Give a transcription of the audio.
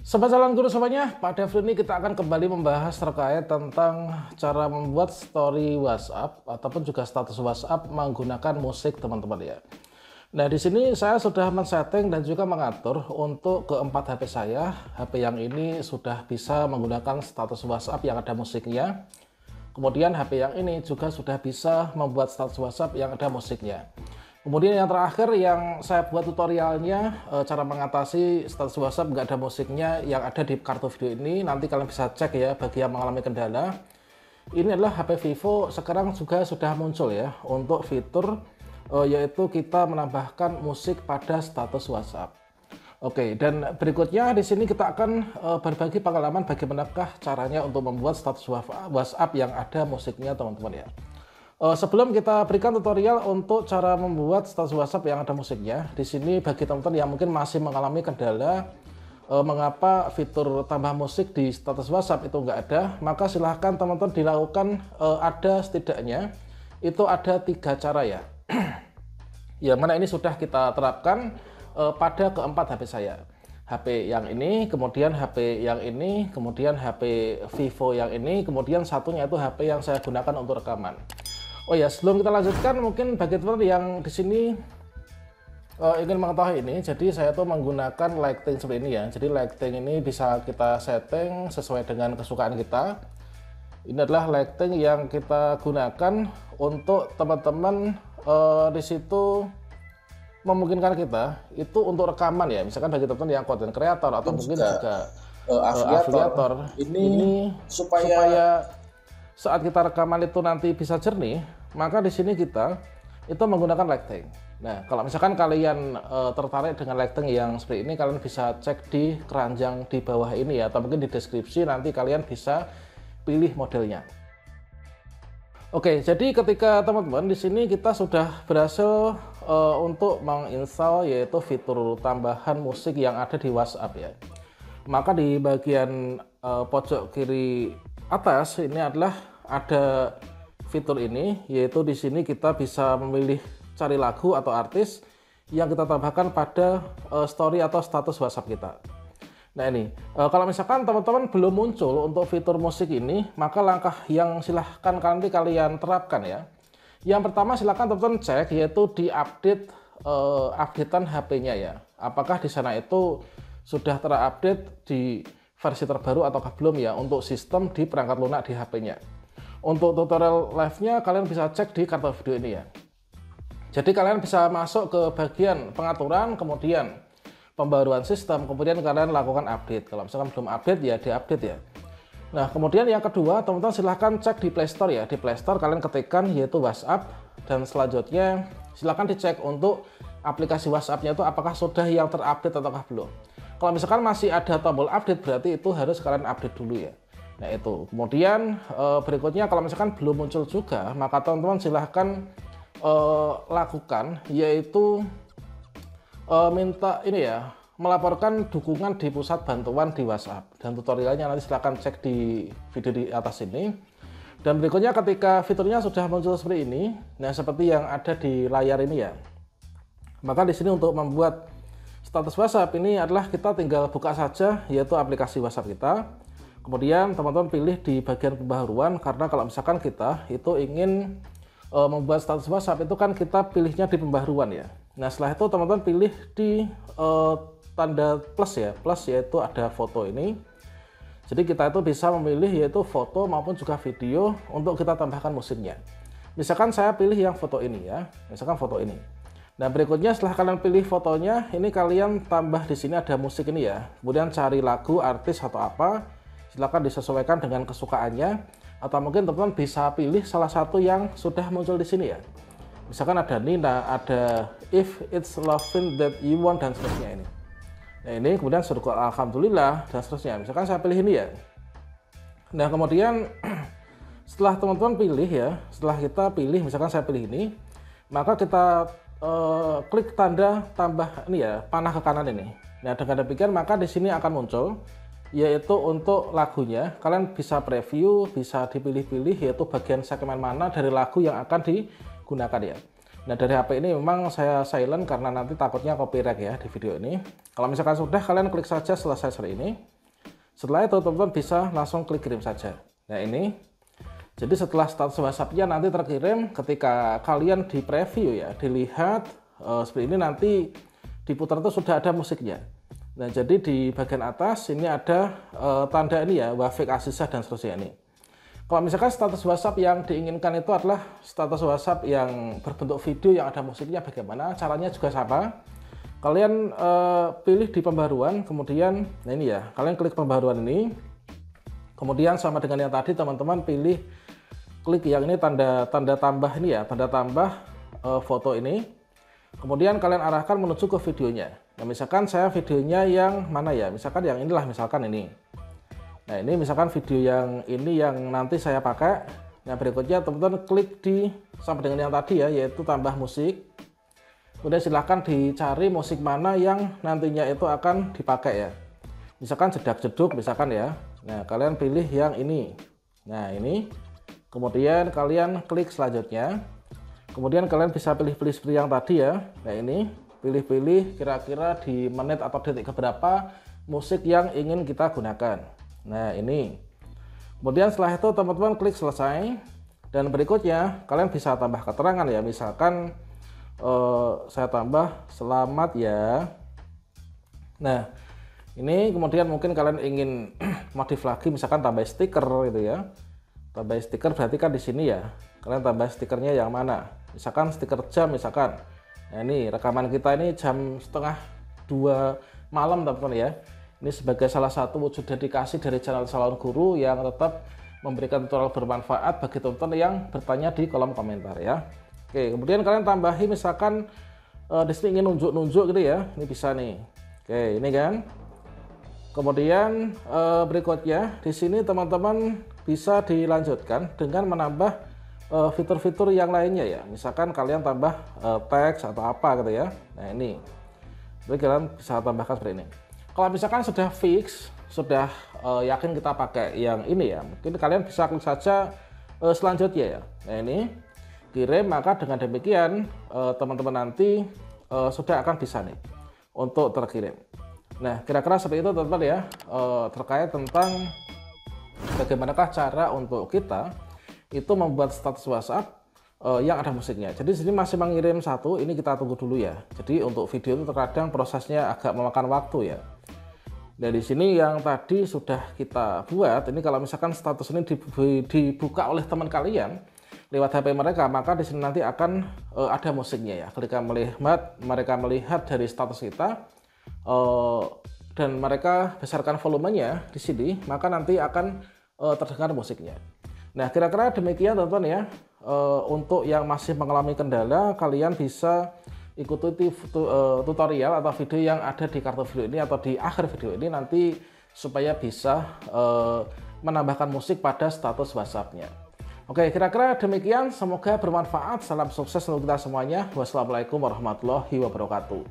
Sobat Jalan Guru semuanya, pada video ini kita akan kembali membahas terkait tentang cara membuat story WhatsApp ataupun juga status WhatsApp menggunakan musik teman-teman ya. Nah, di sini saya sudah men-setting dan juga mengatur untuk keempat HP saya. HP yang ini sudah bisa menggunakan status WhatsApp yang ada musiknya. Kemudian HP yang ini juga sudah bisa membuat status WhatsApp yang ada musiknya. Kemudian yang terakhir yang saya buat tutorialnya cara mengatasi status WhatsApp nggak ada musiknya yang ada di kartu video ini. Nanti kalian bisa cek ya bagi yang mengalami kendala. Ini adalah HP Vivo, sekarang juga sudah muncul ya untuk fitur yaitu kita menambahkan musik pada status WhatsApp. Oke, dan berikutnya di sini kita akan berbagi pengalaman bagaimanakah caranya untuk membuat status WhatsApp yang ada musiknya teman-teman ya. Sebelum kita berikan tutorial untuk cara membuat status WhatsApp yang ada musiknya, di sini bagi teman-teman yang mungkin masih mengalami kendala mengapa fitur tambah musik di status WhatsApp itu nggak ada, maka silahkan teman-teman dilakukan ada setidaknya itu ada 3 cara ya. Ya, mana ini sudah kita terapkan pada keempat HP saya. HP yang ini, kemudian HP yang ini, kemudian HP Vivo yang ini, kemudian satunya itu HP yang saya gunakan untuk rekaman. Oh ya, sebelum kita lanjutkan, mungkin bagi teman-teman yang di sini ingin mengetahui ini, jadi saya tuh menggunakan lighting seperti ini ya. Jadi lighting ini bisa kita setting sesuai dengan kesukaan kita. Ini adalah lighting yang kita gunakan untuk teman-teman di situ memungkinkan kita itu untuk rekaman ya. Misalkan bagi teman-teman yang content creator atau mungkin juga afiliator, ini supaya saat kita rekaman itu nanti bisa jernih, maka di sini kita itu menggunakan lighting. Nah, kalau misalkan kalian tertarik dengan lighting yang seperti ini, kalian bisa cek di keranjang di bawah ini ya, atau mungkin di deskripsi nanti kalian bisa pilih modelnya. Oke, jadi ketika teman-teman di sini kita sudah berhasil untuk menginstal yaitu fitur tambahan musik yang ada di WhatsApp ya. Maka di bagian pojok kiri atas ini adalah ada fitur ini, yaitu di sini kita bisa memilih cari lagu atau artis yang kita tambahkan pada story atau status WhatsApp kita. Nah ini, kalau misalkan teman-teman belum muncul untuk fitur musik ini, maka langkah yang silahkan nanti kalian terapkan ya. Yang pertama silahkan teman-teman cek yaitu di update updatean HP-nya ya. Apakah di sana itu sudah terupdate di versi terbaru ataukah belum ya untuk sistem di perangkat lunak di HP-nya. Untuk tutorial live-nya kalian bisa cek di kartu video ini ya. Jadi kalian bisa masuk ke bagian pengaturan, kemudian pembaruan sistem, kemudian kalian lakukan update. Kalau misalkan belum update ya di-update ya. Nah, kemudian yang kedua, teman-teman silahkan cek di Play Store ya. Di Play Store kalian ketikkan yaitu WhatsApp, dan selanjutnya silahkan dicek untuk aplikasi WhatsApp-nya itu apakah sudah yang terupdate ataukah belum. Kalau misalkan masih ada tombol update, berarti itu harus kalian update dulu ya. Nah itu, kemudian berikutnya kalau misalkan belum muncul juga, maka teman-teman silahkan lakukan yaitu minta ini ya, melaporkan dukungan di pusat bantuan di WhatsApp, dan tutorialnya nanti silahkan cek di video di atas ini. Dan berikutnya ketika fiturnya sudah muncul seperti ini, nah seperti yang ada di layar ini ya, maka di sini untuk membuat status WhatsApp ini adalah kita tinggal buka saja yaitu aplikasi WhatsApp kita. Kemudian teman-teman pilih di bagian pembaharuan, karena kalau misalkan kita itu ingin membuat status WhatsApp itu kan kita pilihnya di pembaharuan ya. Nah setelah itu teman-teman pilih di tanda plus ya, plus yaitu ada foto ini. Jadi kita itu bisa memilih yaitu foto maupun juga video untuk kita tambahkan musiknya. Misalkan saya pilih yang foto ini ya, misalkan foto ini. Nah berikutnya setelah kalian pilih fotonya, ini kalian tambah di sini ada musik ini ya. Kemudian cari lagu, artis atau apa, silakan disesuaikan dengan kesukaannya. Atau mungkin teman-teman bisa pilih salah satu yang sudah muncul di sini ya. Misalkan ada Nina, ada If It's Loving That You Want, dan seterusnya ini. Nah ini kemudian surga Alhamdulillah dan seterusnya. Misalkan saya pilih ini ya. Nah kemudian setelah teman-teman pilih ya, setelah kita pilih, misalkan saya pilih ini, maka kita klik tanda tambah ini ya, panah ke kanan ini. Nah dengan demikian maka di sini akan muncul yaitu untuk lagunya. Kalian bisa preview, bisa dipilih-pilih yaitu bagian segmen mana dari lagu yang akan digunakan ya. Nah, dari HP ini memang saya silent karena nanti takutnya copyright ya di video ini. Kalau misalkan sudah, kalian klik saja selesai seperti ini. Setelah itu teman-teman bisa langsung klik kirim saja. Nah ini, jadi setelah status WhatsApp-nya nanti terkirim, ketika kalian di preview ya, dilihat seperti ini, nanti diputar itu sudah ada musiknya. Nah jadi di bagian atas ini ada tanda ini ya, Wafik Azizah dan seterusnya ini. Kalau misalkan status WhatsApp yang diinginkan itu adalah status WhatsApp yang berbentuk video yang ada musiknya, bagaimana caranya juga sama. Kalian pilih di pembaruan, kemudian nah ini ya, kalian klik pembaruan ini, kemudian sama dengan yang tadi teman-teman pilih klik yang ini tanda tambah ini ya, tanda tambah foto ini, kemudian kalian arahkan menuju ke videonya. Nah misalkan saya videonya yang mana ya, misalkan yang inilah, misalkan ini. Nah ini misalkan video yang ini yang nanti saya pakai. Nah berikutnya teman-teman klik di sama dengan yang tadi ya, yaitu tambah musik. Kemudian silahkan dicari musik mana yang nantinya itu akan dipakai ya. Misalkan jedak jeduk misalkan ya. Nah kalian pilih yang ini. Nah ini. Kemudian kalian klik selanjutnya. Kemudian kalian bisa pilih-pilih seperti yang tadi ya. Nah ini. Pilih-pilih kira-kira di menit atau detik keberapa musik yang ingin kita gunakan. Nah ini, kemudian setelah itu teman-teman klik selesai, dan berikutnya kalian bisa tambah keterangan ya, misalkan saya tambah selamat ya. Nah ini kemudian mungkin kalian ingin modif lagi, misalkan tambah stiker gitu ya, tambah stiker berarti kan di sini ya, kalian tambah stikernya yang mana, misalkan stiker jam misalkan. Nah ini rekaman kita ini jam 1:30 malam teman-teman ya. Ini sebagai salah satu wujud dedikasi dari channel Calon Guru yang tetap memberikan tutorial bermanfaat bagi teman-teman yang bertanya di kolom komentar ya. Oke, kemudian kalian tambahi misalkan di sini ingin nunjuk-nunjuk gitu ya. Ini bisa nih. Oke, ini kan. Kemudian berikutnya di sini teman-teman bisa dilanjutkan dengan menambah fitur-fitur yang lainnya ya. Misalkan kalian tambah teks atau apa gitu ya. Nah, ini. Jadi kalian bisa tambahkan seperti ini. Kalau misalkan sudah fix, sudah yakin kita pakai yang ini ya, mungkin kalian bisa klik saja selanjutnya ya. Nah ini kirim, maka dengan demikian teman-teman nanti sudah akan bisa nih untuk terkirim. Nah kira-kira seperti itu teman-teman ya, terkait tentang bagaimanakah cara untuk kita itu membuat status WhatsApp yang ada musiknya. Jadi sini masih mengirim satu, ini kita tunggu dulu ya. Jadi untuk video itu terkadang prosesnya agak memakan waktu ya. Dari sini yang tadi sudah kita buat, ini kalau misalkan status ini dibuka oleh teman kalian lewat HP mereka, maka di sini nanti akan ada musiknya ya. Ketika mereka melihat dari status kita dan mereka besarkan volumenya di sini, maka nanti akan terdengar musiknya. Nah kira-kira demikian teman-teman ya. Untuk yang masih mengalami kendala, kalian bisa ikuti tutorial atau video yang ada di kartu video ini atau di akhir video ini nanti, supaya bisa menambahkan musik pada status WhatsApp-nya. Oke, kira-kira demikian, semoga bermanfaat. Salam sukses untuk kita semuanya. Wassalamualaikum warahmatullahi wabarakatuh.